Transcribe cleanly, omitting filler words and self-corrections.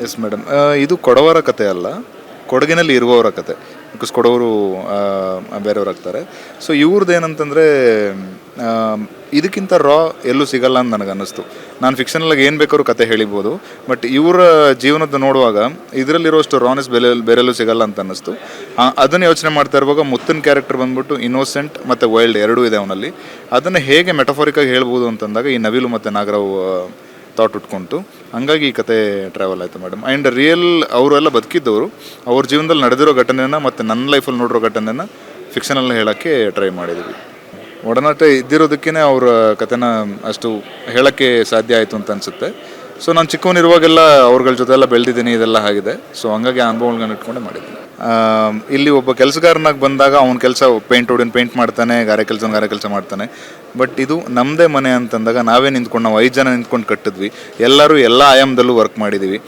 Yes madam, ಇದು ಕೊಡವರ ಕತೆ ಅಲ್ಲ, ಕೊಡಗಿನಲ್ಲಿ ಇರುವವರ ಕತೆ. ಬಿಕಾಸ್ ಕೊಡವರು ಬೇರೆಯವ್ರಾಗ್ತಾರೆ. ಸೊ ಇವ್ರದ್ದು ಏನಂತಂದರೆ, ಇದಕ್ಕಿಂತ ರಾ ಎಲ್ಲೂ ಸಿಗಲ್ಲ ಅಂತ ನನಗೆ ಅನ್ನಿಸ್ತು. ನಾನು ಫಿಕ್ಷನಲ್ಲಾಗಿ ಏನು ಬೇಕಾದ್ರೂ ಕತೆ ಹೇಳಿಬೋದು, ಬಟ್ ಇವರ ಜೀವನದ ನೋಡುವಾಗ ಇದರಲ್ಲಿರೋಷ್ಟು ರಾನೆಸ್ ಬೇರೆಲ್ಲೂ ಸಿಗಲ್ಲ ಅಂತ ಅನ್ನಿಸ್ತು. ಅದನ್ನು ಯೋಚನೆ ಮಾಡ್ತಾ ಇರುವಾಗ ಮುತ್ತಿನ ಕ್ಯಾರೆಕ್ಟರ್ ಬಂದ್ಬಿಟ್ಟು ಇನ್ನೋಸೆಂಟ್ ಮತ್ತು ವೈಲ್ಡ್ ಎರಡೂ ಇದೆ ಅವನಲ್ಲಿ. ಅದನ್ನು ಹೇಗೆ ಮೆಟಫಾರಿಕಾಗಿ ಹೇಳ್ಬೋದು ಅಂತಂದಾಗ ಈ ನವಿಲು ಮತ್ತು ನಾಗರಾವ್ ಥಾಟ್ ಉಟ್ಕೊಂತು. ಹಂಗಾಗಿ ಈ ಕತೆ ಟ್ರಾವೆಲ್ ಆಯಿತು ಮೇಡಮ್. ಆ್ಯಂಡ್ ರಿಯಲ್ ಅವರೆಲ್ಲ ಬದುಕಿದ್ದವರು, ಅವ್ರ ಜೀವನದಲ್ಲಿ ನಡೆದಿರೋ ಘಟನೆನ ಮತ್ತು ನನ್ನ ಲೈಫಲ್ಲಿ ನೋಡಿರೋ ಘಟನೆನ ಫಿಕ್ಷನಲ್ಲಿ ಹೇಳೋಕ್ಕೆ ಟ್ರೈ ಮಾಡಿದ್ವಿ. ಒಡನಾಟ ಇದ್ದಿರೋದಕ್ಕೇ ಅವ್ರ ಕತೆನ ಅಷ್ಟು ಹೇಳೋಕ್ಕೆ ಸಾಧ್ಯ ಆಯಿತು ಅಂತ ಅನಿಸುತ್ತೆ. ಸೊ ನಾನು ಚಿಕ್ಕವನಿರುವಾಗೆಲ್ಲ ಅವ್ರಗಳ ಜೊತೆ ಎಲ್ಲ ಬೆಳೆದಿದ್ದೀನಿ, ಇದೆಲ್ಲ ಆಗಿದೆ. ಸೊ ಹಂಗಾಗಿ ಆ ಅನುಭವಗಳನ್ನ ಇಟ್ಕೊಂಡೆ ಮಾಡಿದ್ದೀನಿ. ಇಲ್ಲಿ ಒಬ್ಬ ಕೆಲಸಗಾರನಾಗಿ ಬಂದಾಗ ಅವ್ನ ಕೆಲಸ ಪೇಂಟ್ ಮಾಡ್ತಾನೆ, ಗಾರೆ ಕೆಲಸ ಮಾಡ್ತಾನೆ. ಬಟ್ ಇದು ನಮ್ಮದೇ ಮನೆ ಅಂತಂದಾಗ ನಾವೇ ನಿಂತ್ಕೊಂಡು, ನಾವು 5 ಜನ ನಿಂತ್ಕೊಂಡು ಕಟ್ಟಿದ್ವಿ. ಎಲ್ಲರೂ ಎಲ್ಲ ಆಯಾಮದಲ್ಲೂ ವರ್ಕ್ ಮಾಡಿದ್ದೀವಿ.